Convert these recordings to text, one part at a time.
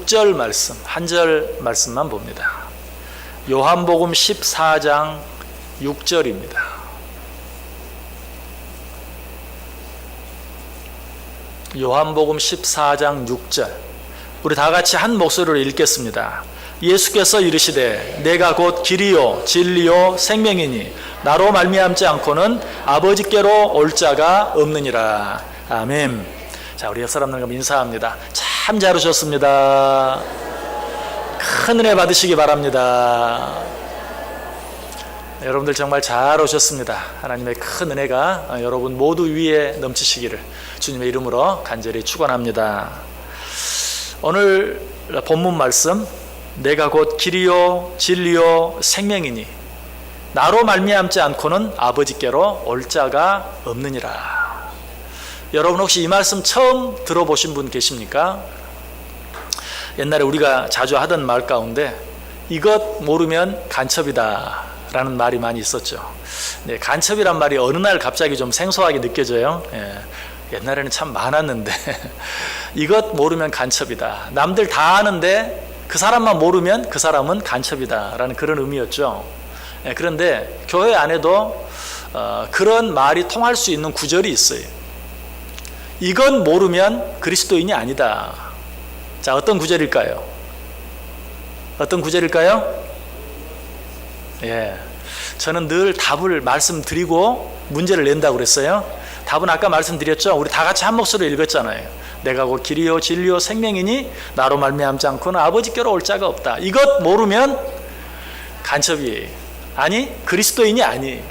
6절 말씀, 한 절 말씀만 봅니다. 요한복음 14장 6절입니다. 요한복음 14장 6절. 우리 다 같이 한 목소리로 읽겠습니다. 예수께서 이르시되 내가 곧 길이요 진리요 생명이니 나로 말미암지 않고는 아버지께로 올 자가 없느니라. 아멘. 자, 우리 옆 사람들과 인사합니다. 참 잘 오셨습니다. 큰 은혜 받으시기 바랍니다. 네, 여러분들 정말 잘 오셨습니다. 하나님의 큰 은혜가 여러분 모두 위에 넘치시기를 주님의 이름으로 간절히 축원합니다. 오늘 본문 말씀, 내가 곧 길이요 진리요 생명이니 나로 말미암지 않고는 아버지께로 올 자가 없느니라. 여러분 혹시 이 말씀 처음 들어보신 분 계십니까? 옛날에 우리가 자주 하던 말 가운데 이것 모르면 간첩이다 라는 말이 많이 있었죠. 네, 간첩이란 말이 어느 날 갑자기 좀 생소하게 느껴져요. 옛날에는 참 많았는데 이것 모르면 간첩이다. 남들 다 아는데 그 사람만 모르면 그 사람은 간첩이다 라는 그런 의미였죠. 그런데 교회 안에도 그런 말이 통할 수 있는 구절이 있어요. 이건 모르면 그리스도인이 아니다. 자, 어떤 구절일까요? 어떤 구절일까요? 예, 저는 늘 답을 말씀드리고 문제를 낸다고 그랬어요. 답은 아까 말씀드렸죠. 우리 다 같이 한 목소리로 읽었잖아요. 내가 곧 길이요 진리요 생명이니 나로 말미암지 않고는 아버지께로 올 자가 없다. 이것 모르면 간첩이 아니 그리스도인이 아니.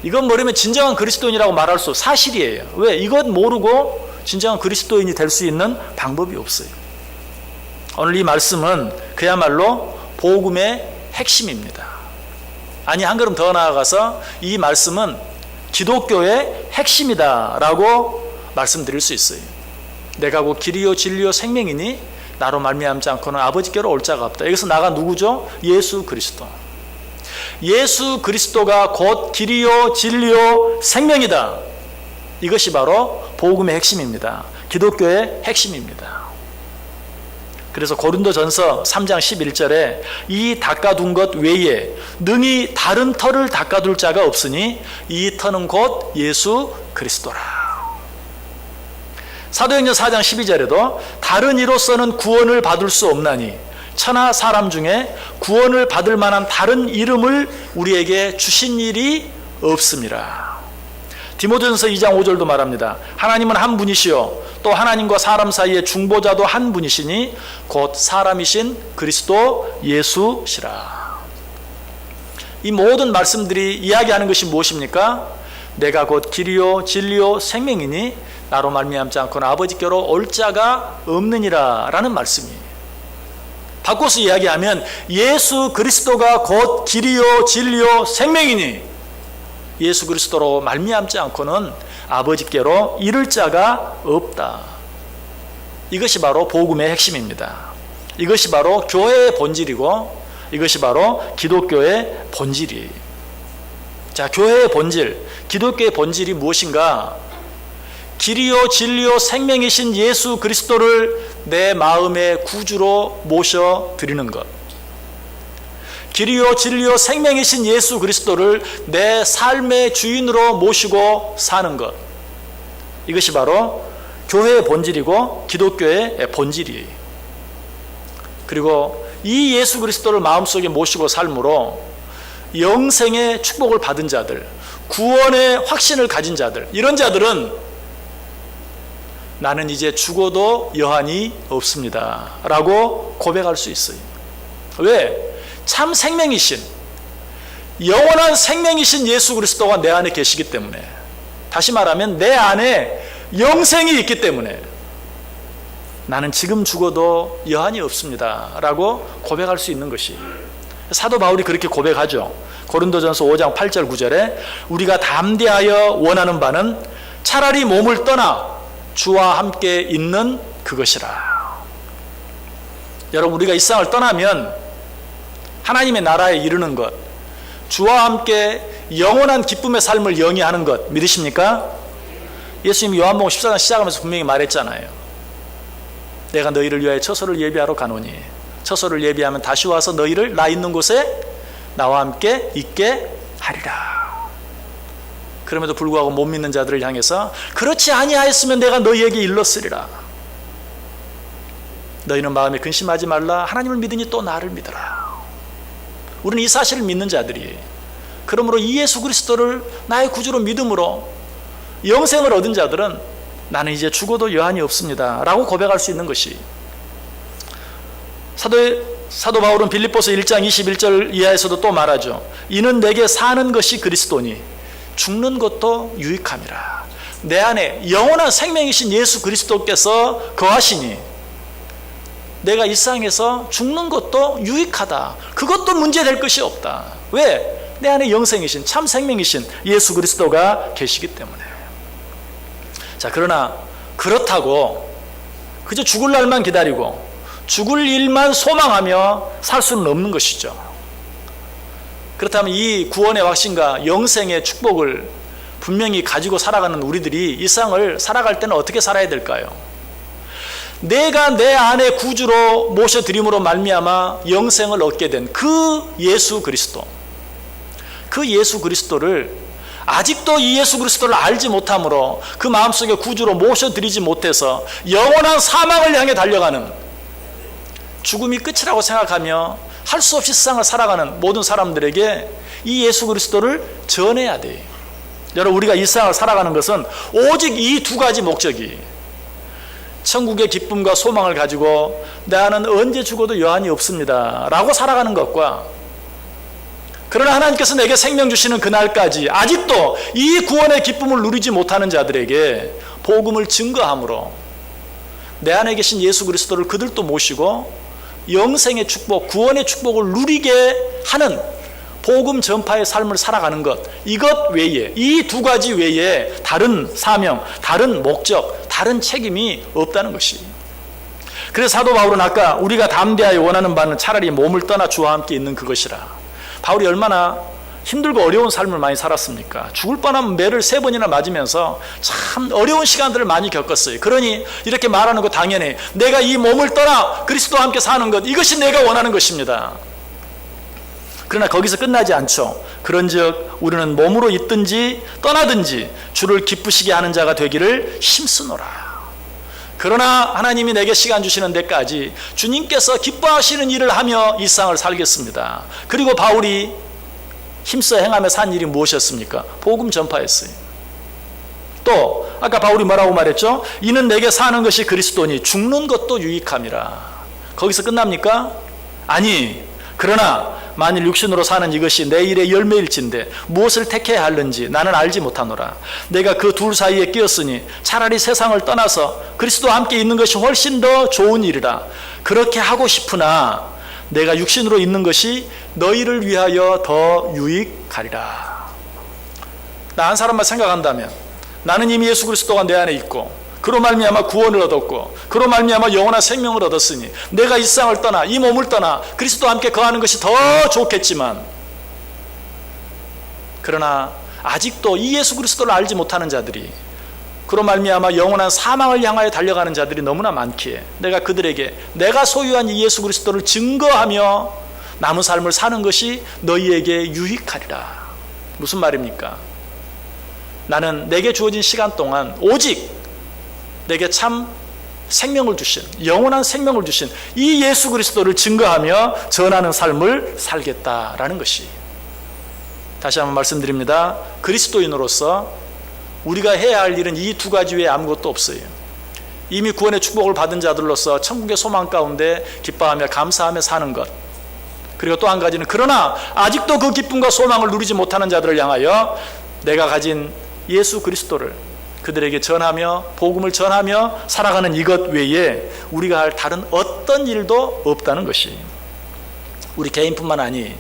이것 모르면 진정한 그리스도인이라고 말할 수 사실이에요. 왜? 이것 모르고 진정한 그리스도인이 될 수 있는 방법이 없어요. 오늘 이 말씀은 그야말로 복음의 핵심입니다. 아니, 한 걸음 더 나아가서 이 말씀은 기독교의 핵심이다라고 말씀드릴 수 있어요. 내가 곧 길이요 진리요 생명이니 나로 말미암지 않고는 아버지께로 올 자가 없다. 여기서 나가 누구죠? 예수 그리스도. 예수 그리스도가 곧 길이요 진리요 생명이다. 이것이 바로 복음의 핵심입니다. 기독교의 핵심입니다. 그래서 고린도전서 3장 11절에 이 닦아둔 것 외에 능히 다른 터를 닦아둘 자가 없으니 이 터는 곧 예수 그리스도라. 사도행전 4장 12절에도 다른 이로서는 구원을 받을 수 없나니 천하 사람 중에 구원을 받을 만한 다른 이름을 우리에게 주신 일이 없습니다. 디모데전서 2장 5절도 말합니다. 하나님은 한 분이시요 또 하나님과 사람 사이의 중보자도 한 분이시니 곧 사람이신 그리스도 예수시라. 이 모든 말씀들이 이야기하는 것이 무엇입니까? 내가 곧 길이요 진리요 생명이니 나로 말미암지 않고는 아버지께로 올 자가 없느니라 라는 말씀이에요. 바꿔서 이야기하면 예수 그리스도가 곧 길이요 진리요 생명이니 예수 그리스도로 말미암지 않고는 아버지께로 이를 자가 없다. 이것이 바로 복음의 핵심입니다. 이것이 바로 교회의 본질이고 이것이 바로 기독교의 본질이에요. 자, 교회의 본질, 기독교의 본질이 무엇인가? 길이요 진리요 생명이신 예수 그리스도를 내 마음의 구주로 모셔드리는 것, 길이요 진리요 생명이신 예수 그리스도를 내 삶의 주인으로 모시고 사는 것, 이것이 바로 교회의 본질이고 기독교의 본질이에요. 그리고 이 예수 그리스도를 마음속에 모시고 삶으로 영생의 축복을 받은 자들, 구원의 확신을 가진 자들, 이런 자들은 나는 이제 죽어도 여한이 없습니다 라고 고백할 수 있어요. 왜? 참 생명이신, 영원한 생명이신 예수 그리스도가 내 안에 계시기 때문에, 다시 말하면 내 안에 영생이 있기 때문에 나는 지금 죽어도 여한이 없습니다 라고 고백할 수 있는 것이, 사도 바울이 그렇게 고백하죠. 고린도전서 5장 8절 9절에 우리가 담대하여 원하는 바는 차라리 몸을 떠나 주와 함께 있는 그것이라. 여러분, 우리가 이 세상을 떠나면 하나님의 나라에 이르는 것, 주와 함께 영원한 기쁨의 삶을 영위하는 것 믿으십니까? 예수님이 요한복음 14장 시작하면서 분명히 말했잖아요. 내가 너희를 위하여 처소를 예비하러 가노니 처소를 예비하면 다시 와서 너희를 나 있는 곳에 나와 함께 있게 하리라. 그럼에도 불구하고 못 믿는 자들을 향해서 그렇지 아니하였으면 내가 너희에게 일렀으리라. 너희는 마음에 근심하지 말라. 하나님을 믿으니 또 나를 믿어라. 우리는 이 사실을 믿는 자들이, 그러므로 이 예수 그리스도를 나의 구주로 믿음으로 영생을 얻은 자들은 나는 이제 죽어도 여한이 없습니다 라고 고백할 수 있는 것이, 사도 바울은 빌립보서 1장 21절 이하에서도 또 말하죠. 이는 내게 사는 것이 그리스도니 죽는 것도 유익함이라. 내 안에 영원한 생명이신 예수 그리스도께서 거하시니 내가 이 세상에서 죽는 것도 유익하다. 그것도 문제될 것이 없다. 왜? 내 안에 영생이신 참 생명이신 예수 그리스도가 계시기 때문에. 자, 그러나 그렇다고 그저 죽을 날만 기다리고 죽을 일만 소망하며 살 수는 없는 것이죠. 그렇다면 이 구원의 확신과 영생의 축복을 분명히 가지고 살아가는 우리들이 이 세상을 살아갈 때는 어떻게 살아야 될까요? 내가 내 안에 구주로 모셔드림으로 말미암아 영생을 얻게 된 그 예수 그리스도, 그 예수 그리스도를 아직도 이 예수 그리스도를 알지 못함으로 그 마음속에 구주로 모셔드리지 못해서 영원한 사망을 향해 달려가는, 죽음이 끝이라고 생각하며 할 수 없이 세상을 살아가는 모든 사람들에게 이 예수 그리스도를 전해야 돼. 여러분, 우리가 이 세상을 살아가는 것은 오직 이 두 가지 목적이, 천국의 기쁨과 소망을 가지고 나는 언제 죽어도 여한이 없습니다 라고 살아가는 것과, 그러나 하나님께서 내게 생명 주시는 그날까지 아직도 이 구원의 기쁨을 누리지 못하는 자들에게 복음을 증거함으로 내 안에 계신 예수 그리스도를 그들도 모시고 영생의 축복, 구원의 축복을 누리게 하는 복음 전파의 삶을 살아가는 것, 이것 외에, 이 두 가지 외에 다른 사명, 다른 목적, 다른 책임이 없다는 것이. 그래서 사도 바울은 아까 우리가 담대하여 원하는 바는 차라리 몸을 떠나 주와 함께 있는 그것이라. 바울이 얼마나 힘들고 어려운 삶을 많이 살았습니까? 죽을 뻔한 매를 3번이나 맞으면서 참 어려운 시간들을 많이 겪었어요. 그러니 이렇게 말하는 거 당연히 내가 이 몸을 떠나 그리스도와 함께 사는 것, 이것이 내가 원하는 것입니다. 그러나 거기서 끝나지 않죠. 그런즉 우리는 몸으로 있든지 떠나든지 주를 기쁘시게 하는 자가 되기를 힘쓰노라. 그러나 하나님이 내게 시간 주시는 데까지 주님께서 기뻐하시는 일을 하며 이 세상을 살겠습니다. 그리고 바울이 힘써 행하며 산 일이 무엇이었습니까? 복음 전파였어요. 또 아까 바울이 뭐라고 말했죠? 이는 내게 사는 것이 그리스도니 죽는 것도 유익함이라. 거기서 끝납니까? 아니, 그러나 만일 육신으로 사는 이것이 내 일의 열매일진데 무엇을 택해야 하는지 나는 알지 못하노라. 내가 그 둘 사이에 끼었으니 차라리 세상을 떠나서 그리스도와 함께 있는 것이 훨씬 더 좋은 일이라. 그렇게 하고 싶으나 내가 육신으로 있는 것이 너희를 위하여 더 유익하리라. 나 한 사람만 생각한다면 나는 이미 예수 그리스도가 내 안에 있고 그로 말미암아 구원을 얻었고 그로 말미암아 영원한 생명을 얻었으니 내가 이 세상을 떠나 이 몸을 떠나 그리스도와 함께 거하는 것이 더 좋겠지만, 그러나 아직도 이 예수 그리스도를 알지 못하는 자들이, 그로 말미암아 영원한 사망을 향하여 달려가는 자들이 너무나 많기에 내가 그들에게 내가 소유한 이 예수 그리스도를 증거하며 남은 삶을 사는 것이 너희에게 유익하리라. 무슨 말입니까? 나는 내게 주어진 시간 동안 오직 내게 참 생명을 주신, 영원한 생명을 주신 이 예수 그리스도를 증거하며 전하는 삶을 살겠다라는 것이. 다시 한번 말씀드립니다. 그리스도인으로서 우리가 해야 할 일은 이 두 가지 외에 아무것도 없어요. 이미 구원의 축복을 받은 자들로서 천국의 소망 가운데 기뻐하며 감사하며 사는 것. 그리고 또 한 가지는 그러나 아직도 그 기쁨과 소망을 누리지 못하는 자들을 향하여 내가 가진 예수 그리스도를 그들에게 전하며 복음을 전하며 살아가는 이것 외에 우리가 할 다른 어떤 일도 없다는 것이. 우리 개인뿐만 아니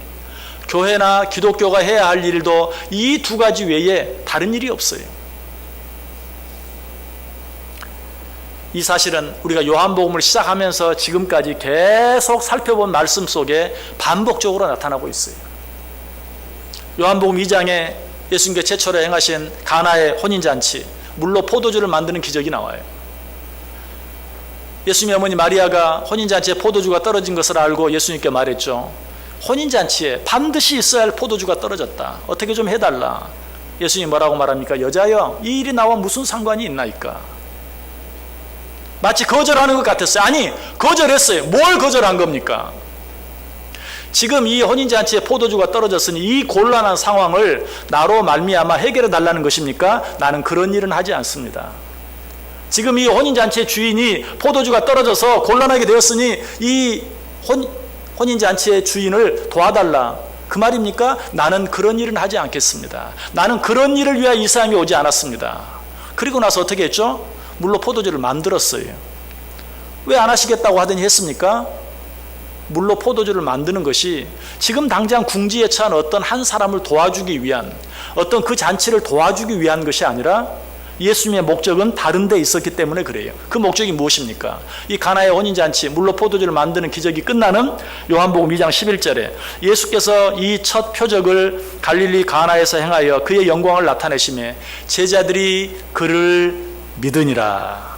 교회나 기독교가 해야 할 일도 이 두 가지 외에 다른 일이 없어요. 이 사실은 우리가 요한복음을 시작하면서 지금까지 계속 살펴본 말씀 속에 반복적으로 나타나고 있어요. 요한복음 2장에 예수님께 최초로 행하신 가나의 혼인잔치, 물로 포도주를 만드는 기적이 나와요. 예수님의 어머니 마리아가 혼인잔치에 포도주가 떨어진 것을 알고 예수님께 말했죠. 혼인잔치에 반드시 있어야 할 포도주가 떨어졌다. 어떻게 좀 해달라. 예수님이 뭐라고 말합니까? 여자여, 이 일이 나와 무슨 상관이 있나이까? 마치 거절하는 것 같았어요. 아니, 거절했어요. 뭘 거절한 겁니까? 지금 이 혼인잔치에 포도주가 떨어졌으니 이 곤란한 상황을 나로 말미암아 해결해 달라는 것입니까? 나는 그런 일은 하지 않습니다. 지금 이 혼인잔치의 주인이 포도주가 떨어져서 곤란하게 되었으니 이 혼인잔치의 주인을 도와달라, 그 말입니까? 나는 그런 일은 하지 않겠습니다. 나는 그런 일을 위하여 이 사람이 오지 않았습니다. 그리고 나서 어떻게 했죠? 물로 포도주를 만들었어요. 왜 안 하시겠다고 하더니 했습니까? 물로 포도주를 만드는 것이 지금 당장 궁지에 처한 어떤 한 사람을 도와주기 위한, 어떤 그 잔치를 도와주기 위한 것이 아니라 예수님의 목적은 다른 데 있었기 때문에 그래요. 그 목적이 무엇입니까? 이 가나의 혼인잔치, 물로 포도주를 만드는 기적이 끝나는 요한복음 2장 11절에 예수께서 이 첫 표적을 갈릴리 가나에서 행하여 그의 영광을 나타내시매 제자들이 그를 믿으니라.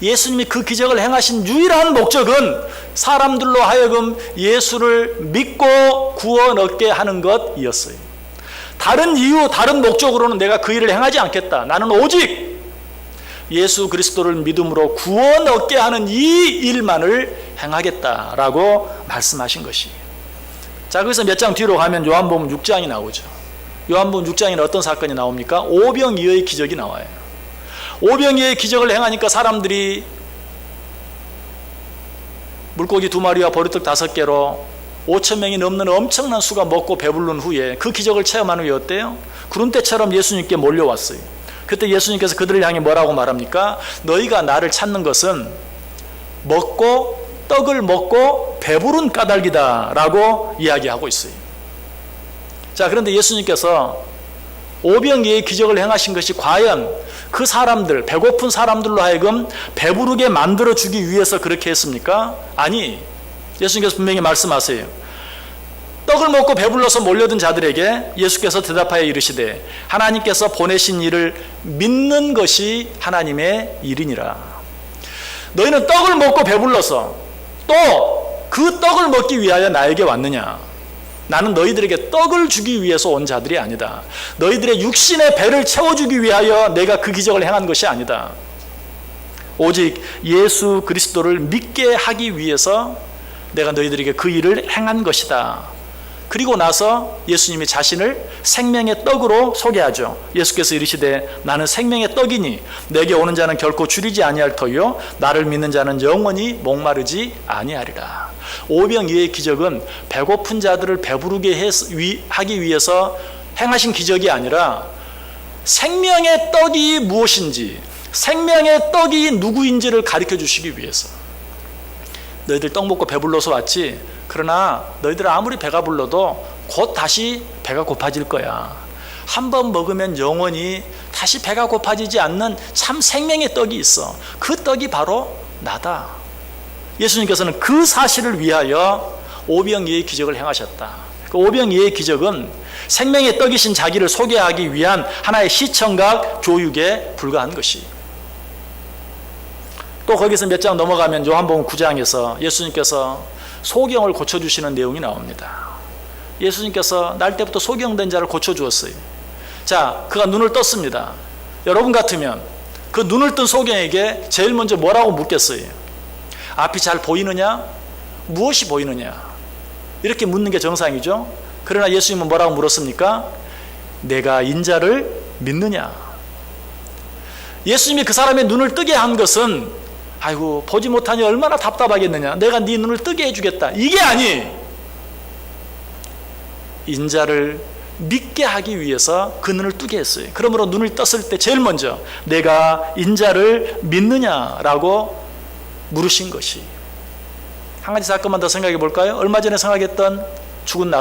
예수님이 그 기적을 행하신 유일한 목적은 사람들로 하여금 예수를 믿고 구원 얻게 하는 것이었어요. 다른 이유, 다른 목적으로는 내가 그 일을 행하지 않겠다. 나는 오직 예수 그리스도를 믿음으로 구원 얻게 하는 이 일만을 행하겠다라고 말씀하신 것이에요. 자, 그래서 몇 장 뒤로 가면 요한복음 6장이 나오죠. 요한복음 6장에는 어떤 사건이 나옵니까? 오병이어의 기적이 나와요. 오병이어의 기적을 행하니까 사람들이 물고기 2마리와 보리떡 5개로 5,000명이 넘는 엄청난 수가 먹고 배부른 후에 그 기적을 체험한 후에 어때요? 구름대처럼 예수님께 몰려왔어요. 그때 예수님께서 그들을 향해 뭐라고 말합니까? 너희가 나를 찾는 것은 먹고 떡을 먹고 배부른 까닭이다 라고 이야기하고 있어요. 자, 그런데 예수님께서 오병이어의 기적을 행하신 것이 과연 그 사람들, 배고픈 사람들로 하여금 배부르게 만들어주기 위해서 그렇게 했습니까? 아니, 예수님께서 분명히 말씀하세요. 떡을 먹고 배불러서 몰려든 자들에게 예수께서 대답하여 이르시되 하나님께서 보내신 일을 믿는 것이 하나님의 일이니라. 너희는 떡을 먹고 배불러서 또 그 떡을 먹기 위하여 나에게 왔느냐? 나는 너희들에게 떡을 주기 위해서 온 자들이 아니다. 너희들의 육신의 배를 채워주기 위하여 내가 그 기적을 행한 것이 아니다. 오직 예수 그리스도를 믿게 하기 위해서 내가 너희들에게 그 일을 행한 것이다. 그리고 나서 예수님이 자신을 생명의 떡으로 소개하죠. 예수께서 이르시되 나는 생명의 떡이니 내게 오는 자는 결코 줄이지 아니할 터요 나를 믿는 자는 영원히 목마르지 아니하리라. 오병이어의 기적은 배고픈 자들을 배부르게 하기 위해서 행하신 기적이 아니라 생명의 떡이 무엇인지, 생명의 떡이 누구인지를 가르쳐 주시기 위해서. 너희들 떡 먹고 배불러서 왔지? 그러나 너희들 아무리 배가 불러도 곧 다시 배가 고파질 거야. 한 번 먹으면 영원히 다시 배가 고파지지 않는 참 생명의 떡이 있어. 그 떡이 바로 나다. 예수님께서는 그 사실을 위하여 오병이어의 기적을 행하셨다. 그 오병이어의 기적은 생명의 떡이신 자기를 소개하기 위한 하나의 시청각 교육에 불과한 것이. 또 거기서 몇 장 넘어가면 요한복음 9장에서 예수님께서 소경을 고쳐주시는 내용이 나옵니다. 예수님께서 날 때부터 소경된 자를 고쳐주었어요. 자, 그가 눈을 떴습니다. 여러분 같으면 그 눈을 뜬 소경에게 제일 먼저 뭐라고 묻겠어요? 앞이 잘 보이느냐? 무엇이 보이느냐? 이렇게 묻는 게 정상이죠. 그러나 예수님은 뭐라고 물었습니까? 내가 인자를 믿느냐? 예수님이 그 사람의 눈을 뜨게 한 것은 아이고 보지 못하니 얼마나 답답하겠느냐, 내가 네 눈을 뜨게 해주겠다, 이게 아니, 인자를 믿게 하기 위해서 그 눈을 뜨게 했어요. 그러므로 눈을 떴을 때 제일 먼저 내가 인자를 믿느냐라고 물으신 것이. 한 가지 사건만 더 생각해 볼까요? 얼마 전에 생각했던 죽은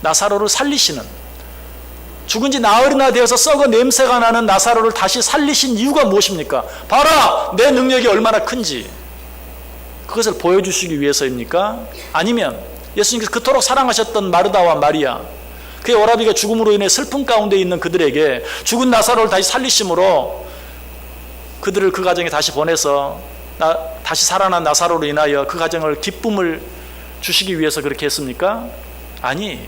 나사로를 살리시는, 죽은 지 나흘이나 되어서 썩어 냄새가 나는 나사로를 다시 살리신 이유가 무엇입니까? 봐라, 내 능력이 얼마나 큰지. 그것을 보여주시기 위해서입니까? 아니면 예수님께서 그토록 사랑하셨던 마르다와 마리아, 그의 오라비가 죽음으로 인해 슬픔 가운데 있는 그들에게 죽은 나사로를 다시 살리심으로 그들을 그 가정에 다시 보내서 다시 살아난 나사로로 인하여 그 가정을 기쁨을 주시기 위해서 그렇게 했습니까? 아니,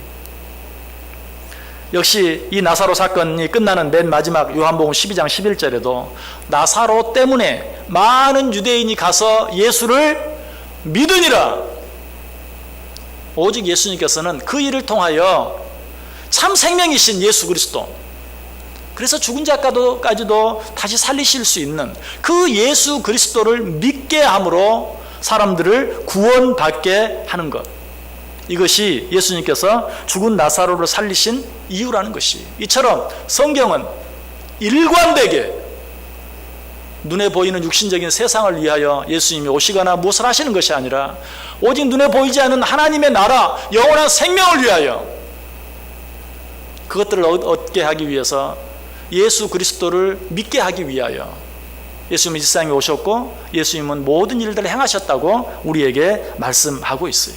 역시 이 나사로 사건이 끝나는 맨 마지막 요한복음 12장 11절에도 나사로 때문에 많은 유대인이 가서 예수를 믿으니라. 오직 예수님께서는 그 일을 통하여 참 생명이신 예수 그리스도, 그래서 죽은 자까지도 다시 살리실 수 있는 그 예수 그리스도를 믿게 함으로 사람들을 구원받게 하는 것, 이것이 예수님께서 죽은 나사로를 살리신 이유라는 것이, 이처럼 성경은 일관되게 눈에 보이는 육신적인 세상을 위하여 예수님이 오시거나 무엇을 하시는 것이 아니라 오직 눈에 보이지 않는 하나님의 나라, 영원한 생명을 위하여, 그것들을 얻게 하기 위해서 예수 그리스도를 믿게 하기 위하여 예수님은 이 세상에 오셨고 예수님은 모든 일들을 행하셨다고 우리에게 말씀하고 있어요.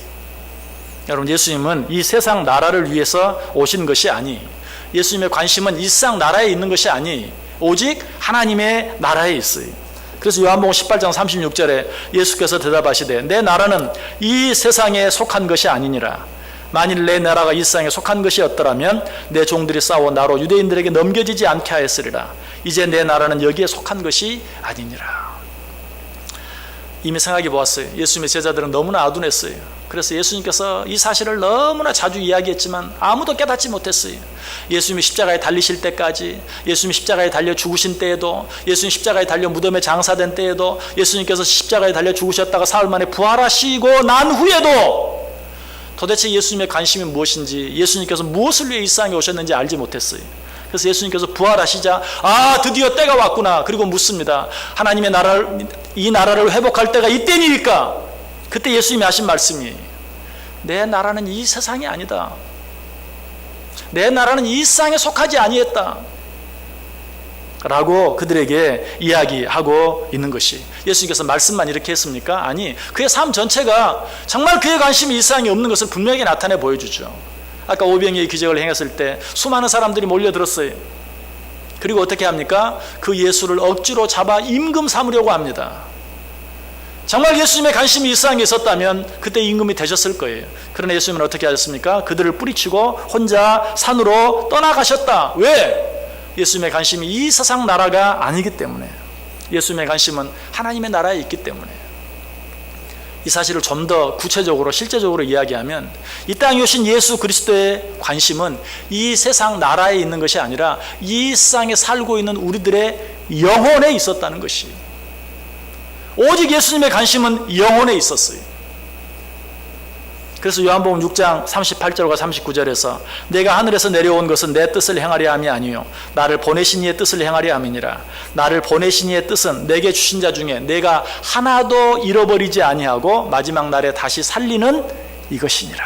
여러분, 예수님은 이 세상 나라를 위해서 오신 것이 아니, 예수님의 관심은 이 세상 나라에 있는 것이 아니, 오직 하나님의 나라에 있어요. 그래서 요한복음 18장 36절에 예수께서 대답하시되 내 나라는 이 세상에 속한 것이 아니니라. 만일 내 나라가 이 세상에 속한 것이었더라면 내 종들이 싸워 나로 유대인들에게 넘겨지지 않게 하였으리라. 이제 내 나라는 여기에 속한 것이 아니니라. 이미 생각해 보았어요. 예수님의 제자들은 너무나 아둔했어요. 그래서 예수님께서 이 사실을 너무나 자주 이야기했지만 아무도 깨닫지 못했어요. 예수님이 십자가에 달리실 때까지, 예수님이 십자가에 달려 죽으신 때에도, 예수님 십자가에 달려 무덤에 장사된 때에도, 예수님께서 십자가에 달려 죽으셨다가 사흘 만에 부활하시고 난 후에도 도대체 예수님의 관심이 무엇인지, 예수님께서 무엇을 위해 이 세상에 오셨는지 알지 못했어요. 그래서 예수님께서 부활하시자 드디어 때가 왔구나. 그리고 묻습니다. 하나님의 나라를, 이 나라를 회복할 때가 이때니까. 그때 예수님이 하신 말씀이 내 나라는 이 세상이 아니다. 내 나라는 이 세상에 속하지 아니했다 라고 그들에게 이야기하고 있는 것이, 예수님께서 말씀만 이렇게 했습니까? 아니, 그의 삶 전체가 정말 그의 관심이 이 세상에 없는 것을 분명히 나타내 보여주죠. 아까 오병이의 기적을 행했을 때 수많은 사람들이 몰려들었어요. 그리고 어떻게 합니까? 그 예수를 억지로 잡아 임금 삼으려고 합니다. 정말 예수님의 관심이 이 세상에 있었다면 그때 임금이 되셨을 거예요. 그러나 예수님은 어떻게 하셨습니까? 그들을 뿌리치고 혼자 산으로 떠나가셨다. 왜? 예수님의 관심이 이 세상 나라가 아니기 때문에, 예수님의 관심은 하나님의 나라에 있기 때문에. 이 사실을 좀 더 구체적으로 실제적으로 이야기하면 이 땅에 오신 예수 그리스도의 관심은 이 세상 나라에 있는 것이 아니라 이 세상에 살고 있는 우리들의 영혼에 있었다는 것이, 오직 예수님의 관심은 영혼에 있었어요. 그래서 요한복음 6장 38절과 39절에서 내가 하늘에서 내려온 것은 내 뜻을 행하려 함이 아니요 나를 보내신 이의 뜻을 행하려 함이니라. 나를 보내신 이의 뜻은 내게 주신 자 중에 내가 하나도 잃어버리지 아니하고 마지막 날에 다시 살리는 이것이니라.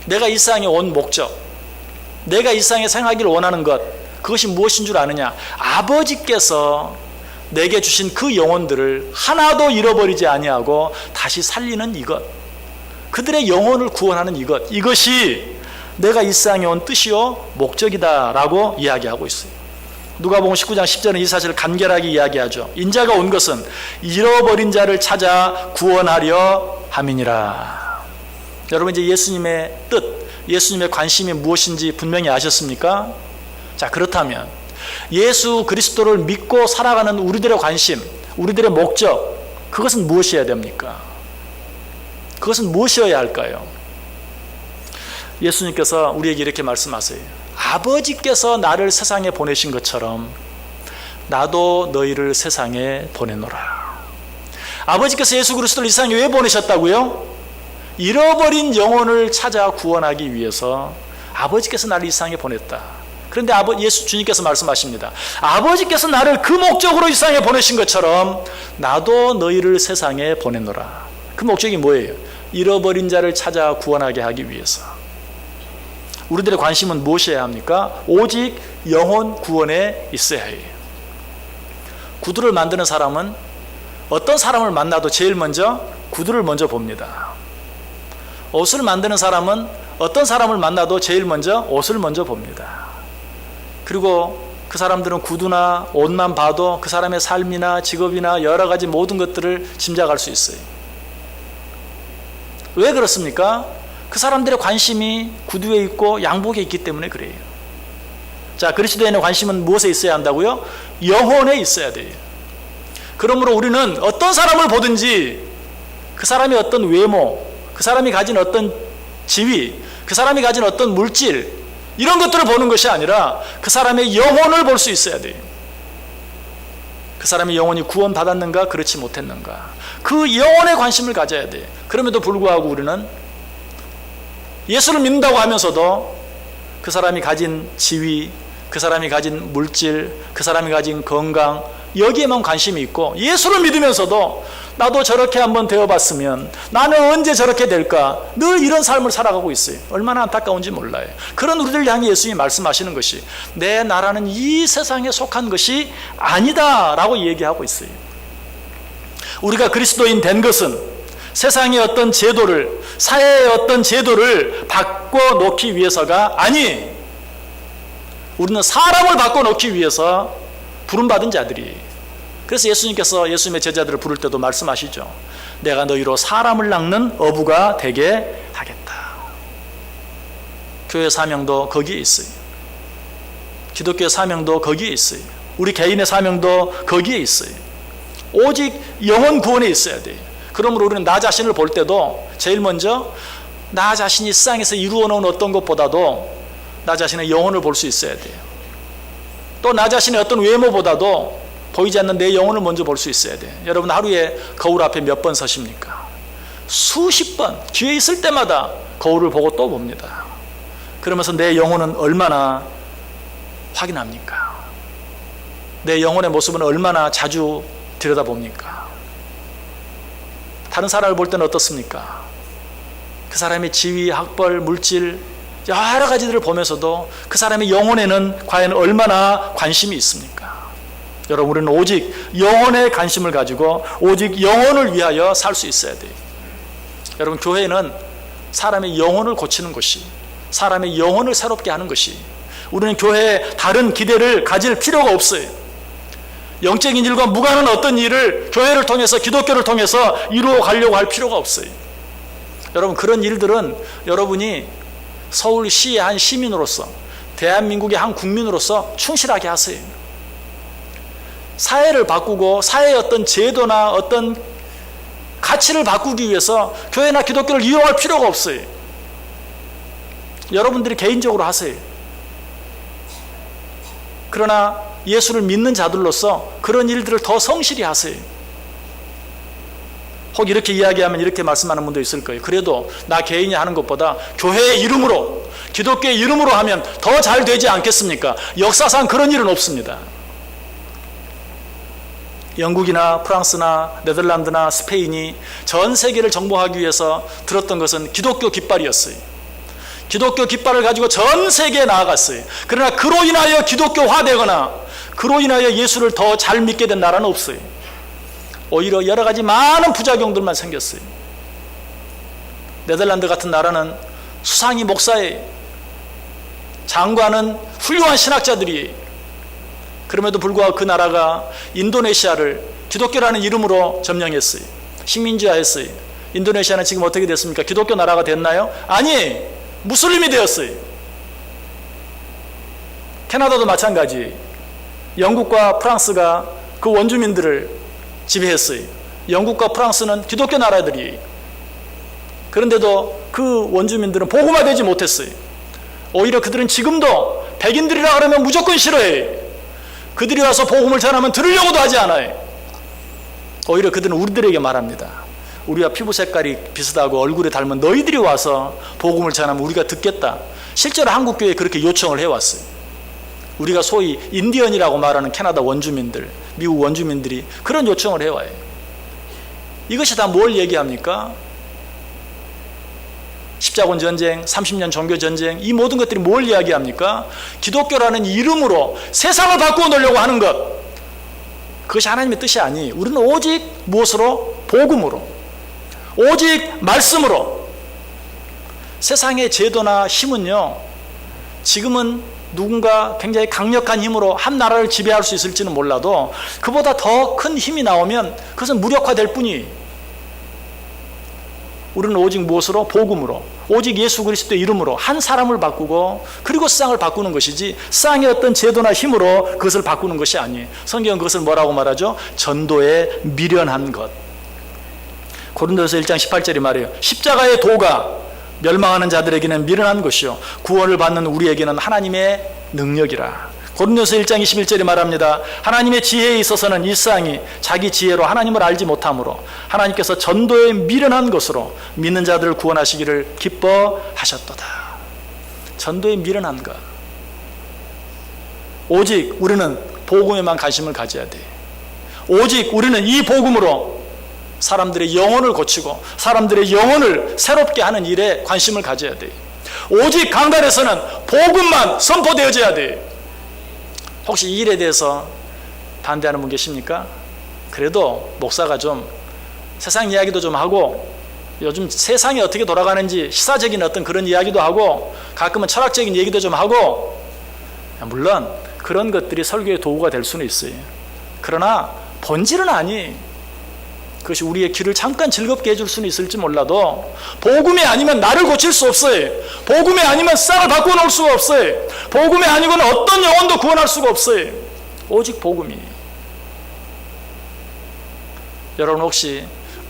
내가 이 세상에 온 목적, 내가 이 세상에 생하기를 원하는 것, 그것이 무엇인 줄 아느냐? 아버지께서 내게 주신 그 영혼들을 하나도 잃어버리지 아니하고 다시 살리는 이것, 그들의 영혼을 구원하는 이것, 이것이 내가 이 세상에 온 뜻이요 목적이다 라고 이야기하고 있어요. 누가복음 19장 10절은 이 사실을 간결하게 이야기하죠. 인자가 온 것은 잃어버린 자를 찾아 구원하려 함이니라. 여러분, 이제 예수님의 뜻, 예수님의 관심이 무엇인지 분명히 아셨습니까? 자, 그렇다면 예수 그리스도를 믿고 살아가는 우리들의 관심, 우리들의 목적, 그것은 무엇이어야 됩니까? 그것은 무엇이어야 할까요? 예수님께서 우리에게 이렇게 말씀하세요. 아버지께서 나를 세상에 보내신 것처럼 나도 너희를 세상에 보내노라. 아버지께서 예수 그리스도를 이 세상에 왜 보내셨다고요? 잃어버린 영혼을 찾아 구원하기 위해서 아버지께서 나를 이 세상에 보냈다. 그런데 예수 주님께서 말씀하십니다. 아버지께서 나를 그 목적으로 이 세상에 보내신 것처럼 나도 너희를 세상에 보내노라. 그 목적이 뭐예요? 잃어버린 자를 찾아 구원하게 하기 위해서. 우리들의 관심은 무엇이어야 합니까? 오직 영혼 구원에 있어야 해요. 구두를 만드는 사람은 어떤 사람을 만나도 제일 먼저 구두를 먼저 봅니다. 옷을 만드는 사람은 어떤 사람을 만나도 제일 먼저 옷을 먼저 봅니다. 그리고 그 사람들은 구두나 옷만 봐도 그 사람의 삶이나 직업이나 여러 가지 모든 것들을 짐작할 수 있어요. 왜 그렇습니까? 그 사람들의 관심이 구두에 있고 양복에 있기 때문에 그래요. 자, 그리스도인의 관심은 무엇에 있어야 한다고요? 영혼에 있어야 돼요. 그러므로 우리는 어떤 사람을 보든지 그 사람의 어떤 외모, 그 사람이 가진 어떤 지위, 그 사람이 가진 어떤 물질, 이런 것들을 보는 것이 아니라 그 사람의 영혼을 볼 수 있어야 돼요. 그 사람의 영혼이 구원받았는가, 그렇지 못했는가, 그 영혼에 관심을 가져야 돼요. 그럼에도 불구하고 우리는 예수를 믿는다고 하면서도 그 사람이 가진 지위, 그 사람이 가진 물질, 그 사람이 가진 건강, 여기에만 관심이 있고, 예수를 믿으면서도 나도 저렇게 한번 되어봤으면, 나는 언제 저렇게 될까, 늘 이런 삶을 살아가고 있어요. 얼마나 안타까운지 몰라요. 그런 우리들 향해 예수님이 말씀하시는 것이, 내 나라는 이 세상에 속한 것이 아니다 라고 얘기하고 있어요. 우리가 그리스도인 된 것은 세상의 어떤 제도를, 사회의 어떤 제도를 바꿔놓기 위해서가 아니, 우리는 사람을 바꿔놓기 위해서 부름받은 자들이. 그래서 예수님께서 예수님의 제자들을 부를 때도 말씀하시죠. 내가 너희로 사람을 낚는 어부가 되게 하겠다. 교회 사명도 거기에 있어요. 기독교의 사명도 거기에 있어요. 우리 개인의 사명도 거기에 있어요. 오직 영혼 구원에 있어야 돼요. 그러므로 우리는 나 자신을 볼 때도 제일 먼저 나 자신이 세상에서 이루어 놓은 어떤 것보다도 나 자신의 영혼을 볼 수 있어야 돼요. 또 나 자신의 어떤 외모보다도 보이지 않는 내 영혼을 먼저 볼 수 있어야 돼요. 여러분 하루에 거울 앞에 몇 번 서십니까? 수십 번, 기회 있을 때마다 거울을 보고 또 봅니다. 그러면서 내 영혼은 얼마나 확인합니까? 내 영혼의 모습은 얼마나 자주 들여다봅니까? 다른 사람을 볼 때는 어떻습니까? 그 사람의 지위, 학벌, 물질, 여러 가지들을 보면서도 그 사람의 영혼에는 과연 얼마나 관심이 있습니까? 여러분, 우리는 오직 영혼에 관심을 가지고 오직 영혼을 위하여 살 수 있어야 돼요. 여러분, 교회는 사람의 영혼을 고치는 것이, 사람의 영혼을 새롭게 하는 것이, 우리는 교회에 다른 기대를 가질 필요가 없어요. 영적인 일과 무관한 어떤 일을 교회를 통해서, 기독교를 통해서 이루어 가려고 할 필요가 없어요. 여러분, 그런 일들은 여러분이 서울시의 한 시민으로서, 대한민국의 한 국민으로서 충실하게 하세요. 사회를 바꾸고 사회의 어떤 제도나 어떤 가치를 바꾸기 위해서 교회나 기독교를 이용할 필요가 없어요. 여러분들이 개인적으로 하세요. 그러나 예수를 믿는 자들로서 그런 일들을 더 성실히 하세요. 혹 이렇게 이야기하면 이렇게 말씀하는 분도 있을 거예요. 그래도 나 개인이 하는 것보다 교회의 이름으로, 기독교의 이름으로 하면 더 잘 되지 않겠습니까? 역사상 그런 일은 없습니다. 영국이나 프랑스나 네덜란드나 스페인이 전 세계를 정복하기 위해서 들었던 것은 기독교 깃발이었어요. 기독교 깃발을 가지고 전 세계에 나아갔어요. 그러나 그로 인하여 기독교화되거나 그로 인하여 예수를 더 잘 믿게 된 나라는 없어요. 오히려 여러 가지 많은 부작용들만 생겼어요. 네덜란드 같은 나라는 수상이 목사예요. 장관은 훌륭한 신학자들이에요. 그럼에도 불구하고 그 나라가 인도네시아를 기독교라는 이름으로 점령했어요. 식민지화했어요. 인도네시아는 지금 어떻게 됐습니까? 기독교 나라가 됐나요? 아니, 무슬림이 되었어요. 캐나다도 마찬가지. 영국과 프랑스가 그 원주민들을 지배했어요. 영국과 프랑스는 기독교 나라들이에요. 그런데도 그 원주민들은 복음화되지 못했어요. 오히려 그들은 지금도 백인들이라 그러면 무조건 싫어해요. 그들이 와서 복음을 전하면 들으려고도 하지 않아요. 오히려 그들은 우리들에게 말합니다. 우리와 피부 색깔이 비슷하고 얼굴이 닮은 너희들이 와서 복음을 전하면 우리가 듣겠다. 실제로 한국교회에 그렇게 요청을 해왔어요. 우리가 소위 인디언이라고 말하는 캐나다 원주민들, 미국 원주민들이 그런 요청을 해와요. 이것이 다 뭘 얘기합니까? 십자군 전쟁, 30년 종교 전쟁, 이 모든 것들이 뭘 이야기합니까? 기독교라는 이름으로 세상을 바꾸어 놓으려고 하는 것, 그것이 하나님의 뜻이 아니, 우리는 오직 무엇으로? 복음으로, 오직 말씀으로. 세상의 제도나 힘은요, 지금은 누군가 굉장히 강력한 힘으로 한 나라를 지배할 수 있을지는 몰라도 그보다 더 큰 힘이 나오면 그것은 무력화될 뿐이. 우리는 오직 무엇으로? 복음으로, 오직 예수 그리스도의 이름으로 한 사람을 바꾸고 그리고 세상을 바꾸는 것이지 세상의 어떤 제도나 힘으로 그것을 바꾸는 것이 아니에요. 성경은 그것을 뭐라고 말하죠? 전도에 미련한 것. 고린도서 1장 18절이 말해요. 십자가의 도가 멸망하는 자들에게는 미련한 것이요 구원을 받는 우리에게는 하나님의 능력이라. 고린도서 1장 21절이 말합니다. 하나님의 지혜에 있어서는 이 세상이 자기 지혜로 하나님을 알지 못하므로 하나님께서 전도에 미련한 것으로 믿는 자들을 구원하시기를 기뻐하셨도다. 전도에 미련한 것. 오직 우리는 복음에만 관심을 가져야 돼. 오직 우리는 이 복음으로 사람들의 영혼을 고치고 사람들의 영혼을 새롭게 하는 일에 관심을 가져야 돼. 오직 강단에서는 복음만 선포되어져야 돼. 혹시 이 일에 대해서 반대하는 분 계십니까? 그래도 목사가 좀 세상 이야기도 좀 하고 요즘 세상이 어떻게 돌아가는지 시사적인 어떤 그런 이야기도 하고 가끔은 철학적인 얘기도 좀 하고, 물론 그런 것들이 설교의 도구가 될 수는 있어요. 그러나 본질은 아니. 그것이 우리의 귀를 잠깐 즐겁게 해줄 수는 있을지 몰라도 복음이 아니면 나를 고칠 수 없어요. 복음이 아니면 세상을 바꿔놓을 수가 없어요. 복음이 아니고는 어떤 영혼도 구원할 수가 없어요. 오직 복음이. 여러분 혹시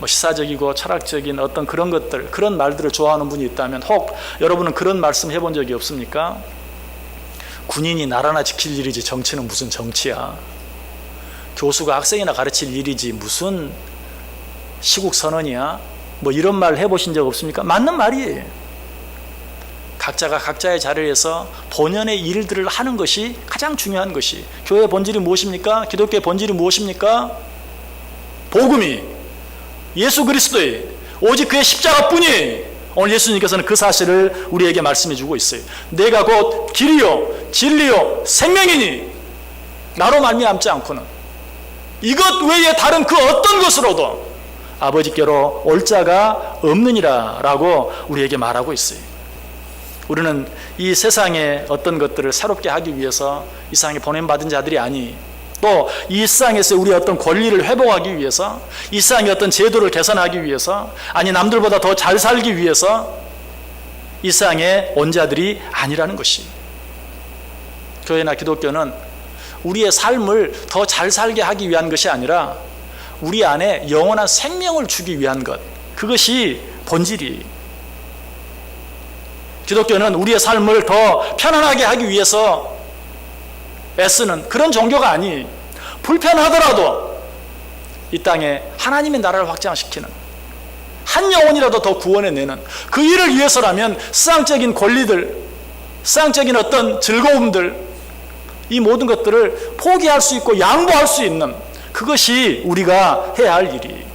시사적이고 철학적인 어떤 그런 것들, 그런 말들을 좋아하는 분이 있다면 혹 여러분은 그런 말씀 해본 적이 없습니까? 군인이 나라나 지킬 일이지 정치는 무슨 정치야. 교수가 학생이나 가르칠 일이지 무슨 시국 선언이야? 이런 말 해보신 적 없습니까? 맞는 말이에요. 각자가 각자의 자리에서 본연의 일들을 하는 것이 가장 중요한 것이. 교회의 본질이 무엇입니까? 기독교의 본질이 무엇입니까? 복음이, 예수 그리스도의 오직 그의 십자가뿐이. 오늘 예수님께서는 그 사실을 우리에게 말씀해 주고 있어요. 내가 곧 길이요 진리요 생명이니 나로 말미암지 않고는 이것 외에 다른 그 어떤 것으로도 아버지께로 올 자가 없느니라 라고 우리에게 말하고 있어요. 우리는 이 세상의 어떤 것들을 새롭게 하기 위해서 이 세상에 보냄받은 자들이 아니, 또 이 세상에서 우리의 어떤 권리를 회복하기 위해서, 이 세상의 어떤 제도를 개선하기 위해서, 아니 남들보다 더 잘 살기 위해서 이 세상에 온 자들이 아니라는 것이. 교회나 기독교는 우리의 삶을 더 잘 살게 하기 위한 것이 아니라 우리 안에 영원한 생명을 주기 위한 것, 그것이 본질이. 기독교는 우리의 삶을 더 편안하게 하기 위해서 애쓰는 그런 종교가 아니, 불편하더라도 이 땅에 하나님의 나라를 확장시키는, 한 영혼이라도 더 구원해내는 그 일을 위해서라면 세상적인 권리들, 세상적인 어떤 즐거움들, 이 모든 것들을 포기할 수 있고 양보할 수 있는, 그것이 우리가 해야 할 일이.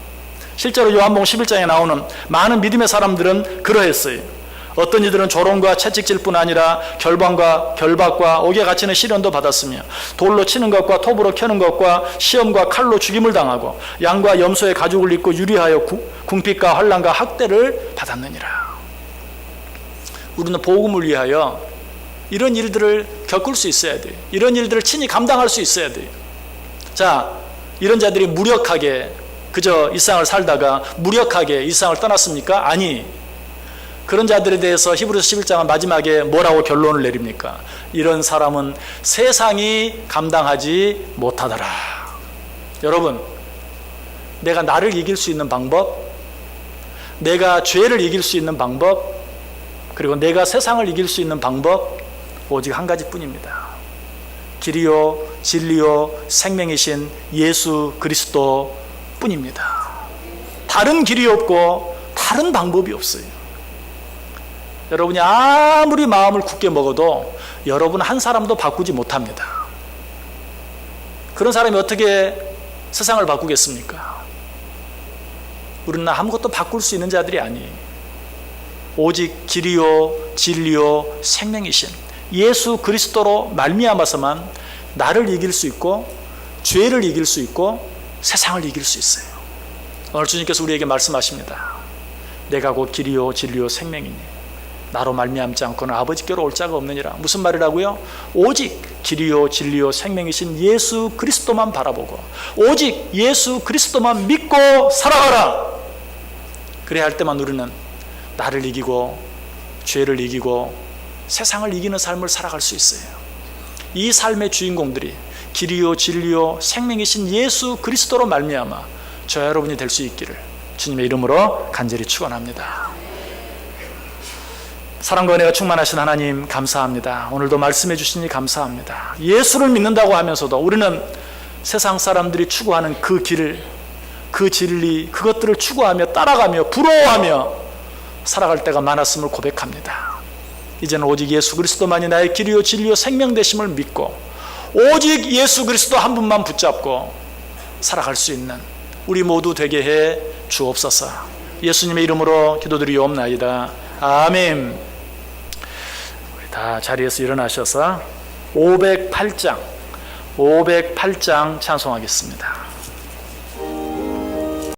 실제로 요한복음 11장에 나오는 많은 믿음의 사람들은 그러했어요. 어떤 이들은 조롱과 채찍질뿐 아니라 결방과 결박과 옥에 갇히는 시련도 받았으며 돌로 치는 것과 톱으로 켜는 것과 시험과 칼로 죽임을 당하고 양과 염소의 가죽을 입고 유리하여 궁핍과 환난과 학대를 받았느니라. 우리는 복음을 위하여 이런 일들을 겪을 수 있어야 돼요. 이런 일들을 친히 감당할 수 있어야 돼요. 자, 이런 자들이 무력하게 그저 이 세상을 살다가 무력하게 이 세상을 떠났습니까? 아니, 그런 자들에 대해서 히브리서 11장은 마지막에 뭐라고 결론을 내립니까? 이런 사람은 세상이 감당하지 못하더라. 여러분, 내가 나를 이길 수 있는 방법, 내가 죄를 이길 수 있는 방법, 그리고 내가 세상을 이길 수 있는 방법, 오직 한 가지뿐입니다. 길이요 진리요 생명이신 예수 그리스도 뿐입니다. 다른 길이 없고 다른 방법이 없어요. 여러분이 아무리 마음을 굳게 먹어도 여러분 한 사람도 바꾸지 못합니다. 그런 사람이 어떻게 세상을 바꾸겠습니까? 우리는 아무것도 바꿀 수 있는 자들이 아니에요. 오직 길이요 진리요 생명이신 예수 그리스도로 말미암아서만 나를 이길 수 있고 죄를 이길 수 있고 세상을 이길 수 있어요. 오늘 주님께서 우리에게 말씀하십니다. 내가 곧 길이요 진리요 생명이니 나로 말미암지 않고는 아버지께로 올 자가 없느니라. 무슨 말이라고요? 오직 길이요 진리요 생명이신 예수 그리스도만 바라보고 오직 예수 그리스도만 믿고 살아가라. 그래야 할 때만 우리는 나를 이기고 죄를 이기고 세상을 이기는 삶을 살아갈 수 있어요. 이 삶의 주인공들이 길이요 진리요 생명이신 예수 그리스도로 말미암아 저와 여러분이 될 수 있기를 주님의 이름으로 간절히 축원합니다. 사랑과 은혜가 충만하신 하나님 감사합니다. 오늘도 말씀해 주시니 감사합니다. 예수를 믿는다고 하면서도 우리는 세상 사람들이 추구하는 그 길, 그 진리, 그것들을 추구하며 따라가며 부러워하며 살아갈 때가 많았음을 고백합니다. 이제는 오직 예수 그리스도만이 나의 길이요 진리요 생명 되심을 믿고 오직 예수 그리스도 한 분만 붙잡고 살아갈 수 있는 우리 모두 되게 해 주옵소서. 예수님의 이름으로 기도드리옵나이다. 아멘. 우리 다 자리에서 일어나셔서 508장 찬송하겠습니다.